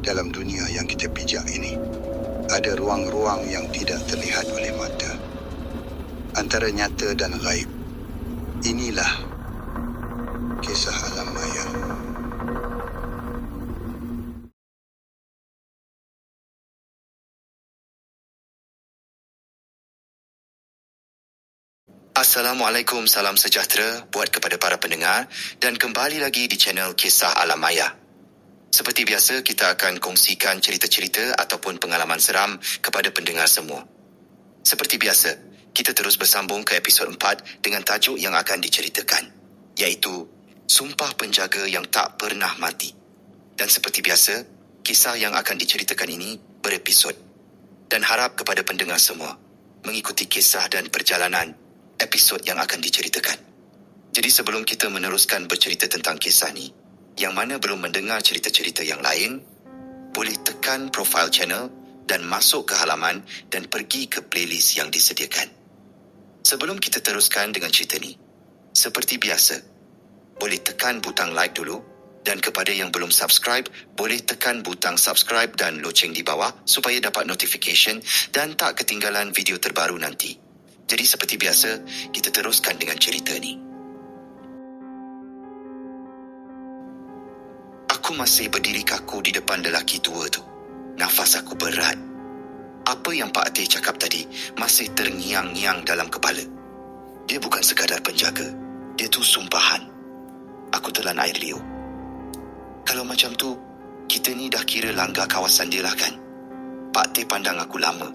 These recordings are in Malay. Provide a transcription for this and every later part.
Dalam dunia yang kita pijak ini, ada ruang-ruang yang tidak terlihat oleh mata, antara nyata dan gaib. Inilah kisah alam maya. Assalamualaikum, salam sejahtera buat kepada para pendengar dan kembali lagi di channel Kisah Alam Maya. Seperti biasa, kita akan kongsikan cerita-cerita ataupun pengalaman seram kepada pendengar semua. Seperti biasa, kita terus bersambung ke episod 4 dengan tajuk yang akan diceritakan, iaitu Sumpah Penjaga yang Tak Pernah Mati. Dan seperti biasa, kisah yang akan diceritakan ini berepisod. Dan harap kepada pendengar semua mengikuti kisah dan perjalanan episod yang akan diceritakan. Jadi sebelum kita meneruskan bercerita tentang kisah ni, yang mana belum mendengar cerita-cerita yang lain, boleh tekan profil channel dan masuk ke halaman dan pergi ke playlist yang disediakan. Sebelum kita teruskan dengan cerita ni, seperti biasa, boleh tekan butang like dulu, dan kepada yang belum subscribe, boleh tekan butang subscribe dan loceng di bawah supaya dapat notification dan tak ketinggalan video terbaru nanti. Jadi seperti biasa, kita teruskan dengan cerita ni. Aku masih berdiri kaku di depan lelaki tua tu. Nafas aku berat. Apa yang Pak Teh cakap tadi masih terngiang-ngiang dalam kepala. Dia bukan sekadar penjaga. Dia tu sumpahan. Aku telan air liur. Kalau macam tu, kita ni dah kira langgar kawasan dia lah kan? Pak Teh pandang aku lama.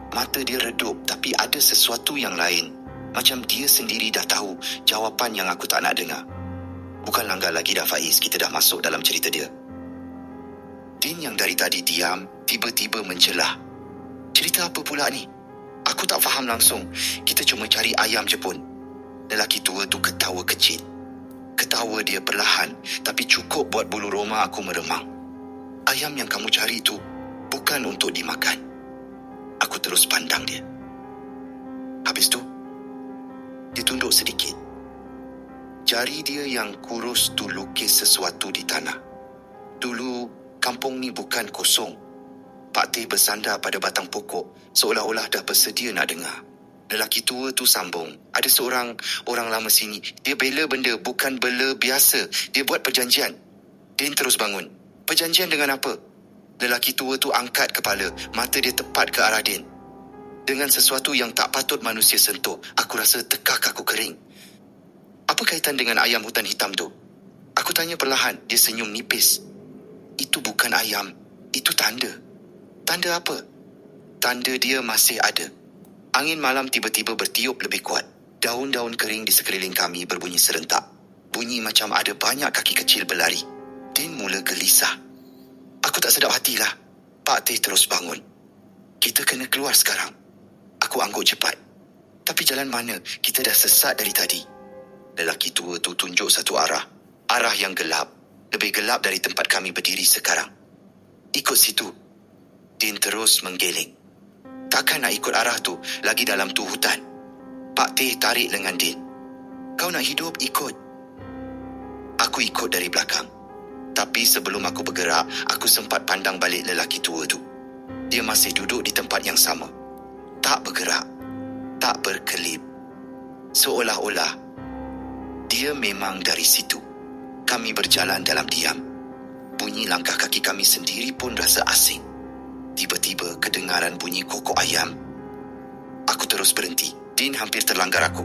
Mata dia redup, tapi ada sesuatu yang lain. Macam dia sendiri dah tahu jawapan yang aku tak nak dengar. Bukan langgar lagi dah, Faiz. Kita dah masuk dalam cerita dia. Din yang dari tadi diam, tiba-tiba mencelah. Cerita apa pula ni? Aku tak faham langsung. Kita cuma cari ayam je pun. Lelaki tua tu ketawa kecil. Ketawa dia perlahan, tapi cukup buat bulu roma aku meremang. Ayam yang kamu cari tu bukan untuk dimakan. Aku terus pandang dia. Habis tu, dia tunduk sedikit. Jari dia yang kurus tu lukis sesuatu di tanah. Dulu, kampung ni bukan kosong. Pak Teh bersandar pada batang pokok, seolah-olah dah bersedia nak dengar. Lelaki tua tu sambung. Ada seorang orang lama sini. Dia bela benda, bukan bela biasa. Dia buat perjanjian. Din terus bangun. Perjanjian dengan apa? Lelaki tua tu angkat kepala, mata dia tepat ke arah Din. Dengan sesuatu yang tak patut manusia sentuh, aku rasa tekak aku kering. Apa kaitan dengan ayam hutan hitam tu? Aku tanya perlahan, dia senyum nipis. Itu bukan ayam, itu tanda. Tanda apa? Tanda dia masih ada. Angin malam tiba-tiba bertiup lebih kuat. Daun-daun kering di sekeliling kami berbunyi serentak. Bunyi macam ada banyak kaki kecil berlari. Din mula gelisah. Aku tak sedap hatilah. Pak Teh terus bangun. Kita kena keluar sekarang. Aku angguk cepat. Tapi jalan mana? Kita dah sesat dari tadi. Lelaki tua tu tunjuk satu arah. Arah yang gelap. Lebih gelap dari tempat kami berdiri sekarang. Ikut situ. Din terus menggeleng. Takkan nak ikut arah tu, lagi dalam tu hutan. Pak Teh tarik lengan Din. Kau nak hidup, ikut. Aku ikut dari belakang. Tapi sebelum aku bergerak, aku sempat pandang balik lelaki tua tu. Dia masih duduk di tempat yang sama. Tak bergerak. Tak berkelip. Seolah-olah dia memang dari situ. Kami berjalan dalam diam. Bunyi langkah kaki kami sendiri pun rasa asing. Tiba-tiba kedengaran bunyi kokok ayam. Aku terus berhenti. Din hampir terlanggar aku.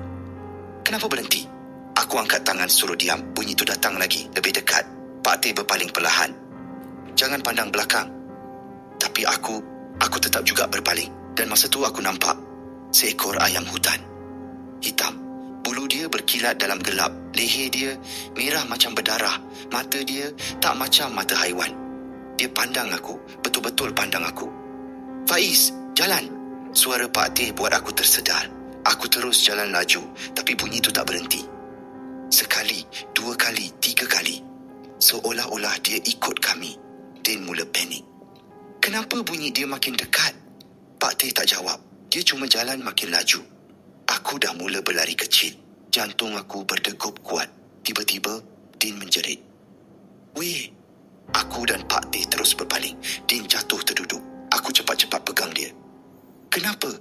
Kenapa berhenti? Aku angkat tangan suruh diam. Bunyi tu datang lagi, lebih dekat. Pak Teh berpaling perlahan. Jangan pandang belakang. Tapi aku tetap juga berpaling. Dan masa tu aku nampak seekor ayam hutan. Hitam. Bulu dia berkilat dalam gelap. Leher dia merah macam berdarah. Mata dia tak macam mata haiwan. Dia pandang aku. Betul-betul pandang aku. Faiz, jalan. Suara Pak Teh buat aku tersedar. Aku terus jalan laju. Tapi bunyi tu tak berhenti. Sekali, dua kali, tiga kali. Seolah-olah dia ikut kami. Din mula panik. Kenapa bunyi dia makin dekat? Pak Teh tak jawab. Dia cuma jalan makin laju. Aku dah mula berlari kecil. Jantung aku berdegup kuat. Tiba-tiba, Din menjerit. Weh, Aku dan Pak Teh terus berpaling. Din jatuh terduduk. Aku cepat-cepat pegang dia. "Kenapa?"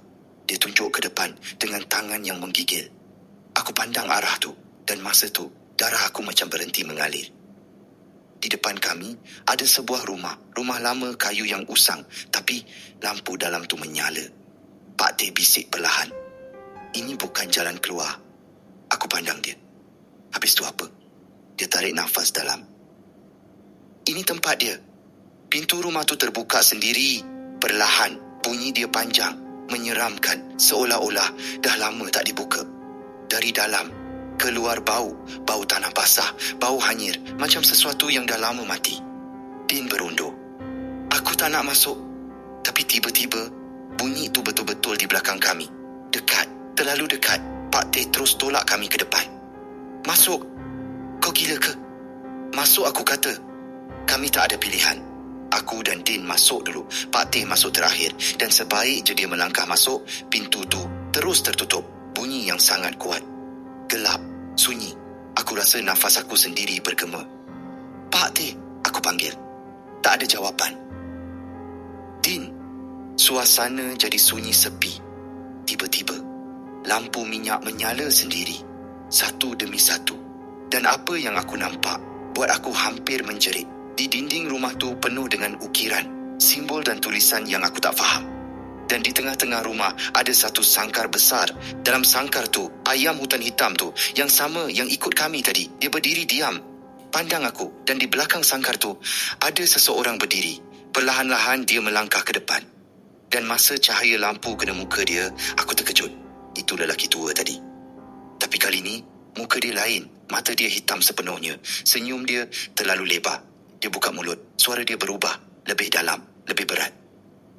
Dia tunjuk ke depan dengan tangan yang menggigil. Aku pandang arah tu dan masa tu darah aku macam berhenti mengalir. Di depan kami ada sebuah rumah lama kayu yang usang, tapi lampu dalam tu menyala. Pak Teh bisik perlahan. "Ini bukan jalan keluar." Aku pandang dia. "Habis tu apa?" Dia tarik nafas dalam. "Ini tempat dia." Pintu rumah tu terbuka sendiri. Perlahan, bunyi dia panjang, menyeramkan, seolah-olah dah lama tak dibuka. Dari dalam, keluar bau tanah basah, bau hanyir, macam sesuatu yang dah lama mati. Din berundur. Aku tak nak masuk. Tapi tiba-tiba, bunyi tu betul-betul di belakang kami. Dekat, terlalu dekat. Pak Teh terus tolak kami ke depan. "Masuk." "Kau gila ke?" "Masuk," aku kata. Kami tak ada pilihan. Aku dan Din masuk dulu. Pak Teh masuk terakhir. Dan sebaik je dia melangkah masuk, pintu tu terus tertutup. Bunyi yang sangat kuat. Gelap, sunyi. Aku rasa nafas aku sendiri bergema. "Pak Teh," aku panggil. Tak ada jawapan. "Din." Suasana jadi sunyi sepi. Tiba-tiba, lampu minyak menyala sendiri, satu demi satu. Dan apa yang aku nampak buat aku hampir menjerit. Di dinding rumah tu penuh dengan ukiran, simbol dan tulisan yang aku tak faham. Dan di tengah-tengah rumah ada satu sangkar besar. Dalam sangkar tu, ayam hutan hitam tu, yang sama yang ikut kami tadi, dia berdiri diam. Pandang aku, dan di belakang sangkar tu, ada seseorang berdiri. Perlahan-lahan dia melangkah ke depan. Dan masa cahaya lampu kena muka dia, aku terkejut. Itu lelaki tua tadi. Tapi kali ni, muka dia lain. Mata dia hitam sepenuhnya. Senyum dia terlalu lebar. Dia buka mulut. Suara dia berubah. Lebih dalam. Lebih berat.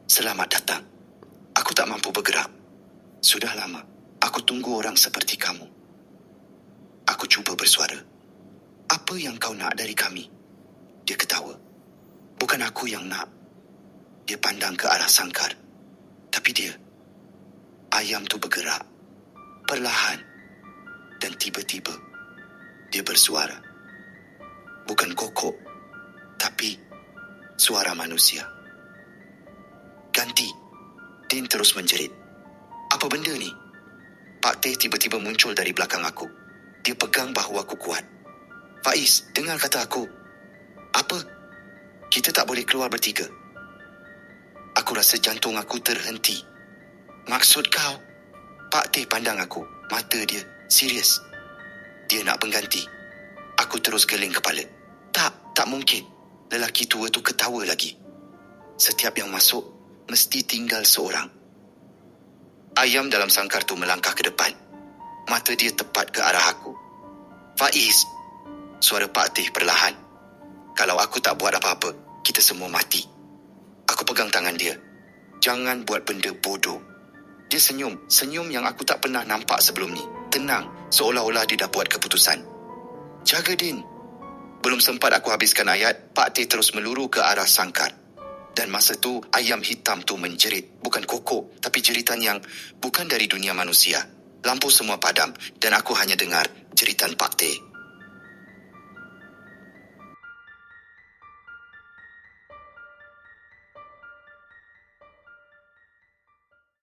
"Selamat datang." Aku tak mampu bergerak. "Sudah lama aku tunggu orang seperti kamu." Aku cuba bersuara. "Apa yang kau nak dari kami?" Dia ketawa. "Bukan aku yang nak." Dia pandang ke arah sangkar. Tapi dia, ayam tu bergerak. Perlahan. Dan tiba-tiba, dia bersuara. Bukan kokok, tapi suara manusia. "Ganti." Din terus menjerit. "Apa benda ni?" Pak Teh tiba-tiba muncul dari belakang aku. Dia pegang bahu aku kuat. "Faiz, dengar kata aku." "Apa?" "Kita tak boleh keluar bertiga." Aku rasa jantung aku terhenti. "Maksud kau?" Pak Teh pandang aku. Mata dia serius. Dia nak pengganti. Aku terus geling kepala. Tak mungkin." Lelaki tua tu ketawa lagi. "Setiap yang masuk, mesti tinggal seorang." Ayam dalam sangkar tu melangkah ke depan. Mata dia tepat ke arah aku. "Faiz." Suara Pak Teh perlahan. "Kalau aku tak buat apa-apa, kita semua mati." Aku pegang tangan dia. "Jangan buat benda bodoh." Dia senyum yang aku tak pernah nampak sebelum ni. Tenang, seolah-olah dia dah buat keputusan. "Jaga Din." Belum sempat aku habiskan ayat, Pak Teh terus meluru ke arah sangkar. Dan masa tu, ayam hitam tu menjerit. Bukan kokok, tapi jeritan yang bukan dari dunia manusia. Lampu semua padam dan aku hanya dengar jeritan Pak Teh.